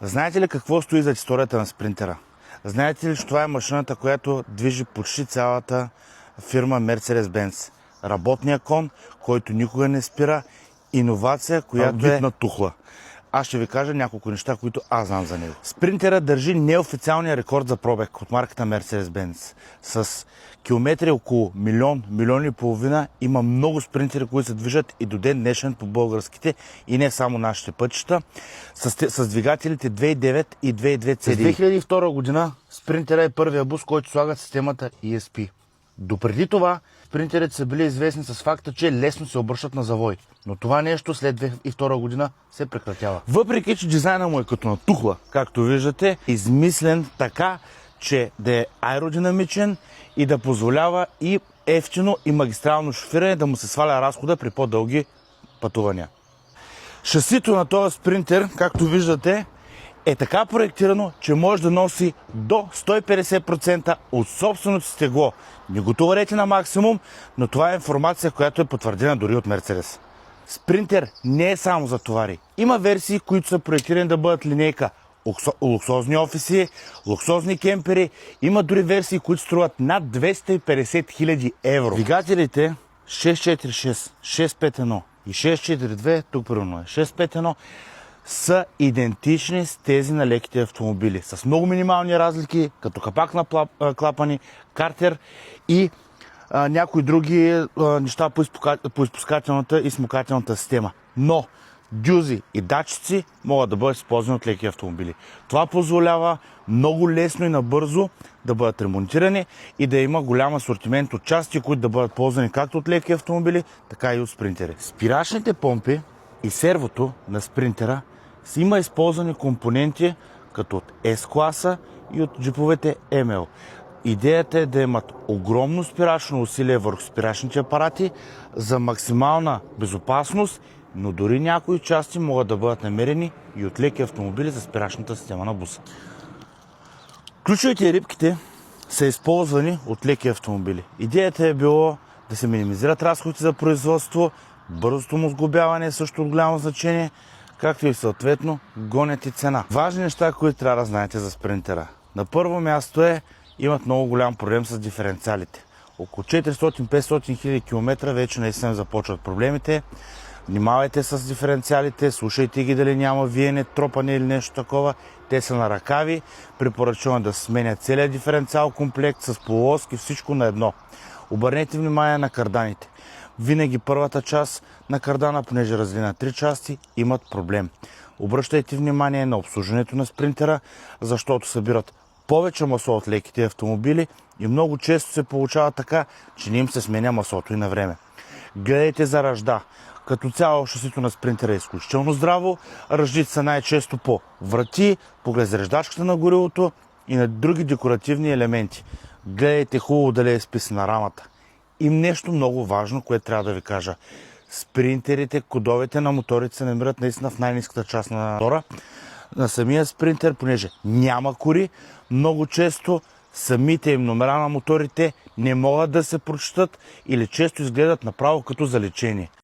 Знаете ли какво стои зад историята на спринтера? Знаете ли, че това е машината, която движи почти цялата фирма Mercedes-Benz? Работният кон, който никога не спира, иновация, която е натухла. Аз ще ви кажа няколко неща, които аз знам за него. Спринтера държи неофициалния рекорд за пробег от марката Mercedes-Benz. С километри около милион и половина има много спринтери, които се движат и до ден днешен по българските и не само нашите пътища. С двигателите 2.9 и 2.2 CDI. През 2002 година спринтера е първия бус, който слага системата ESP. Допреди това, спринтерите са били известни с факта, че лесно се обръщат на завой. Но това нещо след 2002 година се прекратява. Въпреки, че дизайна му е като на тухла, както виждате, измислен така, че да е аеродинамичен и да позволява и ефтино и магистрално шофиране, да му се сваля разхода при по-дълги пътувания. Шасито на този спринтер, както виждате, е така проектирано, че може да носи до 150% от собственото си тегло. Не го товарете на максимум, но това е информация, която е потвърдена дори от Mercedes. Спринтер не е само за товари. Има версии, които са проектирани да бъдат линейка. Луксозни офиси, луксозни кемпери. Има дори версии, които струват над 250 000 евро. Двигателите 646, 651 и 642, тук примерно е 651, са идентични с тези на леките автомобили. С много минимални разлики, като капак на клапани, картер и някои други неща по изпускателната и смукателната система. Но дюзи и датчици могат да бъдат използвани от леки автомобили. Това позволява много лесно и набързо да бъдат ремонтирани и да има голям асортимент от части, които да бъдат ползвани както от леки автомобили, така и от спринтери. Спирачните помпи и сервото на спринтера има използвани компоненти като от S-класа и от джиповете ML. Идеята е да имат огромно спирачно усилие върху спирачните апарати за максимална безопасност, но дори някои части могат да бъдат намерени и от леки автомобили за спирачната система на буса. Ключовите и рибките са използвани от леки автомобили. Идеята е било да се минимизират разходите за производство, бързото му сглобяване е също от голямо значение, както и съответно гонят и цена. Важни неща, които трябва да знаете за спринтера. На първо място имат много голям проблем с диференциалите. Около 400-500 хиляди километра вече наистина започват проблемите. Внимавайте с диференциалите, слушайте ги дали няма виене, тропане или нещо такова. Те са на ръкави. Препоръчвам да сменя целият диференциал комплект с полуоски, всичко на едно. Обърнете внимание на карданите. Винаги първата част на кардана, понеже раздели на 3 части, имат проблем. Обръщайте внимание на обслужването на спринтера, защото събират повече масло от леките автомобили и много често се получава така, че не им се сменя маслото и на време. Гледайте за ръжда. Като цяло шасито на спринтера е изключително здраво. Ръждите са най-често по врати, по глезареждачката на горивото и на други декоративни елементи. Гледайте хубаво дали е изписана рамата. И нещо много важно, което трябва да ви кажа. Спринтерите, кодовете на моторите се намират наистина в най-ниската част на мотора. На самия спринтер, понеже няма кори, много често самите им номера на моторите не могат да се прочитат или често изгледат направо като заличени.